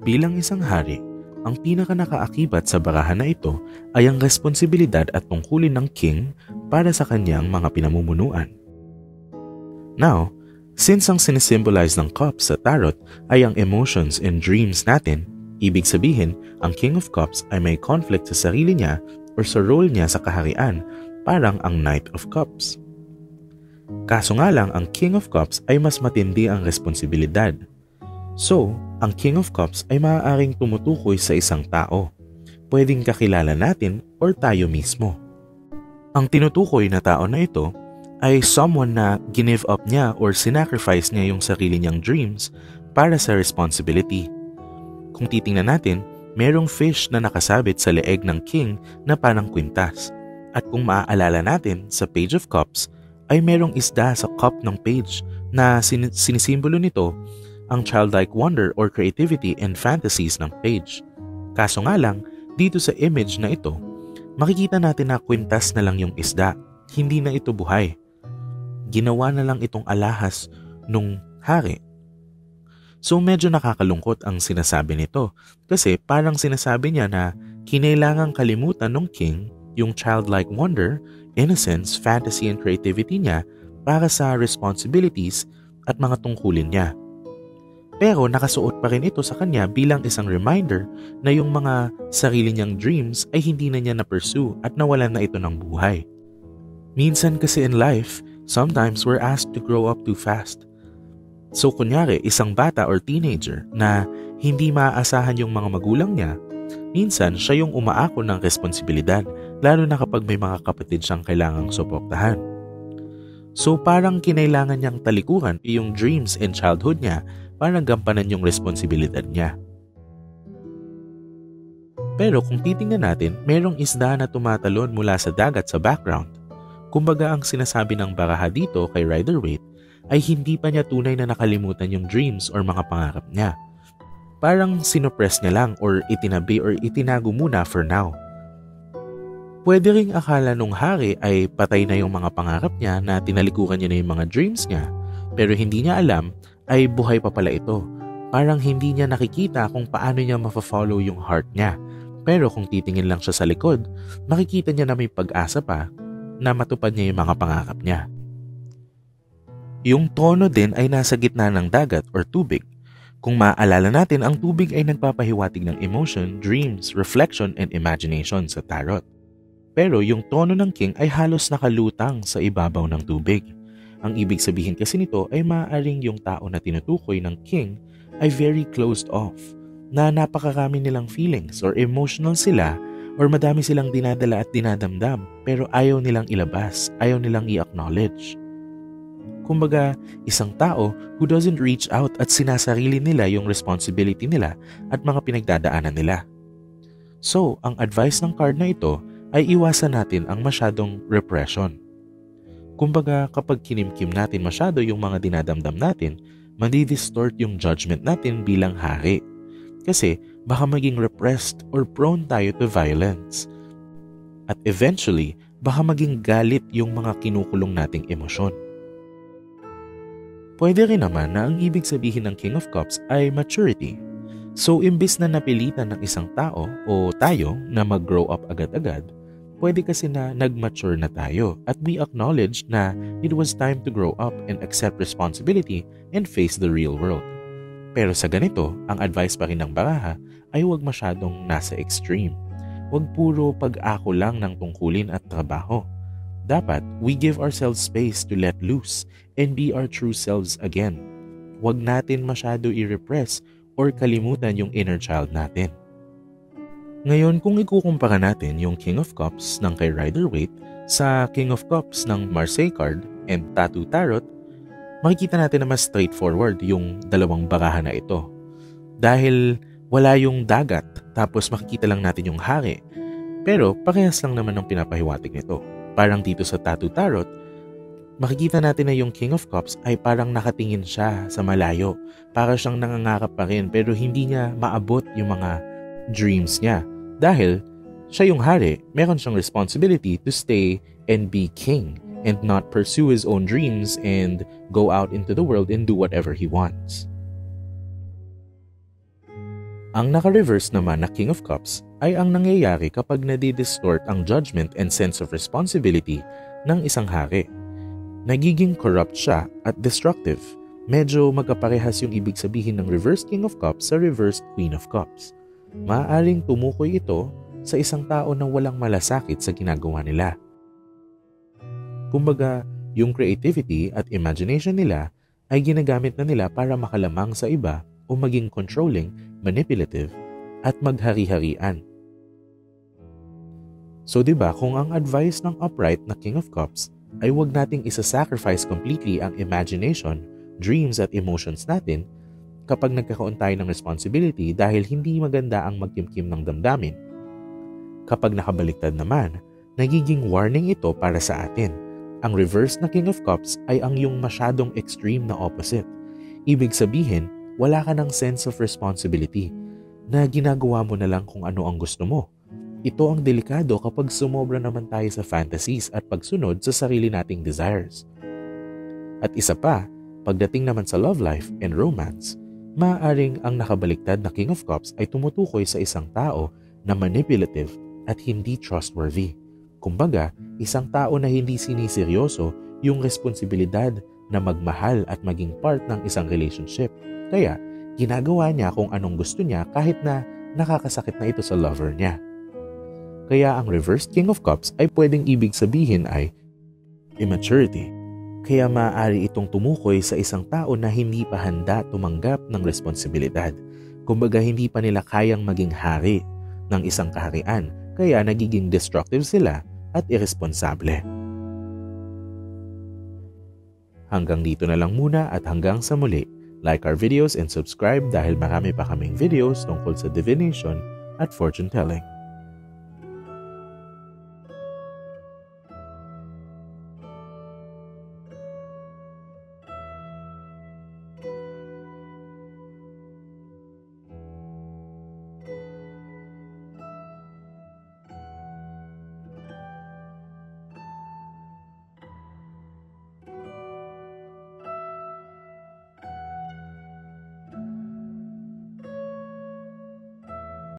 Bilang isang hari, ang pinaka-nakaakibat sa baraha na ito ay ang responsibilidad at tungkulin ng king para sa kanyang mga pinamumunuan. Now, since ang sinisimbolize ng cups sa tarot ay ang emotions and dreams natin, ibig sabihin, ang King of Cups ay may conflict sa sarili niya or sa role niya sa kaharian, parang ang Knight of Cups. Kaso nga lang, ang King of Cups ay mas matindi ang responsibilidad. So, ang King of Cups ay maaaring tumutukoy sa isang tao. Pwedeng kakilala natin or tayo mismo. Ang tinutukoy na tao na ito ay someone na give up niya or sinacrifice niya yung sarili niyang dreams para sa responsibility. Kung titingnan natin, merong fish na nakasabit sa leeg ng king na parang kwintas. At kung maaalala natin sa Page of Cups, ay merong isda sa cup ng page na sinisimbolo nito ang childlike wonder or creativity and fantasies ng page. Kaso nga lang, dito sa image na ito, makikita natin na kwintas na lang yung isda, hindi na ito buhay. Ginawa na lang itong alahas nung hari. So medyo nakakalungkot ang sinasabi nito kasi parang sinasabi niya na kinailangang kalimutan ng king yung childlike wonder, innocence, fantasy and creativity niya para sa responsibilities at mga tungkulin niya. Pero nakasuot pa rin ito sa kanya bilang isang reminder na yung mga sarili niyang dreams ay hindi na niya na-pursue at nawalan na ito ng buhay. Minsan kasi in life, sometimes we're asked to grow up too fast. So kunyari, isang bata or teenager na hindi maaasahan yung mga magulang niya, minsan siya yung umaako ng responsibilidad, lalo na kapag may mga kapatid siyang kailangang suportahan. So parang kinailangan niyang talikuran yung dreams and childhood niya para gampanan yung responsibilidad niya. Pero kung titingnan natin, merong isda na tumatalon mula sa dagat sa background. Kumbaga ang sinasabi ng baraha dito kay Rider-Waite ay hindi pa niya tunay na nakalimutan yung dreams or mga pangarap niya. Parang sinopress niya lang or itinabi or itinago muna for now. Pwede ring akala nung hari ay patay na yung mga pangarap niya na tinalikuran niya na yung mga dreams niya, pero hindi niya alam ay buhay pa pala ito. Parang hindi niya nakikita kung paano niya mafa-follow yung heart niya. Pero kung titingin lang siya sa likod, makikita niya na may pag-asa pa na matupad niya yung mga pangarap niya. Yung tono din ay nasa gitna ng dagat or tubig. Kung maaalala natin, ang tubig ay nagpapahiwatig ng emotion, dreams, reflection, and imagination sa tarot. Pero yung tono ng king ay halos nakalutang sa ibabaw ng tubig. Ang ibig sabihin kasi nito ay maaaring yung tao na tinutukoy ng king ay very closed off, na napakarami nilang feelings or emotional sila or madami silang dinadala at dinadamdam pero ayaw nilang ilabas, ayaw nilang i-acknowledge. Kumbaga, isang tao who doesn't reach out at sinasarili nila yung responsibility nila at mga pinagdadaanan nila. So, ang advice ng card na ito ay iwasan natin ang masyadong repression. Kumbaga, kapag kinimkim natin masyado yung mga dinadamdam natin, madi-distort yung judgment natin bilang hari. Kasi baka maging repressed or prone tayo to violence. At eventually, baka maging galit yung mga kinukulong nating emosyon. Pwede rin naman na ang ibig sabihin ng King of Cups ay maturity. So, imbis na napilitan ng isang tao o tayo na mag-grow up agad-agad, pwede kasi na nag-mature na tayo at we acknowledge na it was time to grow up and accept responsibility and face the real world. Pero sa ganito, ang advice pa rin ng baraha ay huwag masyadong nasa extreme. Huwag puro pag-ako lang ng tungkulin at trabaho. Dapat, we give ourselves space to let loose and be our true selves again. Huwag natin masyado i-repress or kalimutan yung inner child natin. Ngayon, kung ikukumpara natin yung King of Cups ng kay Rider-Waite sa King of Cups ng Marseille card and Tattoo Tarot, makikita natin na mas straightforward yung dalawang baraha na ito. Dahil wala yung dagat, tapos makikita lang natin yung hari. Pero parehas lang naman ang pinapahiwatig nito. Parang dito sa Tattoo Tarot, makikita natin na yung King of Cups ay parang nakatingin siya sa malayo. Para siyang nangangarap pa rin pero hindi niya maabot yung mga dreams niya. Dahil siya yung hari, meron siyang responsibility to stay and be king and not pursue his own dreams and go out into the world and do whatever he wants. Ang naka-reverse naman na King of Cups ay ang nangyayari kapag nadi-distort ang judgment and sense of responsibility ng isang hari. Nagiging corrupt siya at destructive. Medyo magkaparehas yung ibig sabihin ng reverse King of Cups sa reverse Queen of Cups. Maaaring tumukoy ito sa isang tao na walang malasakit sa ginagawa nila. Kumbaga, yung creativity at imagination nila ay ginagamit na nila para makalamang sa iba o maging controlling, manipulative, at maghari-harian. So diba kung ang advice ng upright na King of Cups ay huwag nating isa-sacrifice completely ang imagination, dreams at emotions natin kapag nagkakaroon tayo ng responsibility dahil hindi maganda ang magkimkim ng damdamin. Kapag nakabaliktad naman, nagiging warning ito para sa atin. Ang reverse na King of Cups ay ang yung masyadong extreme na opposite. Ibig sabihin, wala ka ng sense of responsibility na ginagawa mo na lang kung ano ang gusto mo. Ito ang delikado kapag sumobra naman tayo sa fantasies at pagsunod sa sarili nating desires. At isa pa, pagdating naman sa love life and romance, maaaring ang nakabaliktad na King of Cups ay tumutukoy sa isang tao na manipulative at hindi trustworthy. Kumbaga, isang tao na hindi siniseryoso yung responsibilidad na magmahal at maging part ng isang relationship. Kaya, ginagawa niya kung anong gusto niya kahit na nakakasakit na ito sa lover niya. Kaya ang reversed King of Cups ay pwedeng ibig sabihin ay immaturity. Kaya maaari itong tumukoy sa isang tao na hindi pa handa tumanggap ng responsibilidad. Kumbaga hindi pa nila kayang maging hari ng isang kaharian, kaya nagiging destructive sila at irresponsable. Hanggang dito na lang muna at hanggang sa muli. Like our videos and subscribe dahil marami pa kaming videos tungkol sa divination at fortune telling.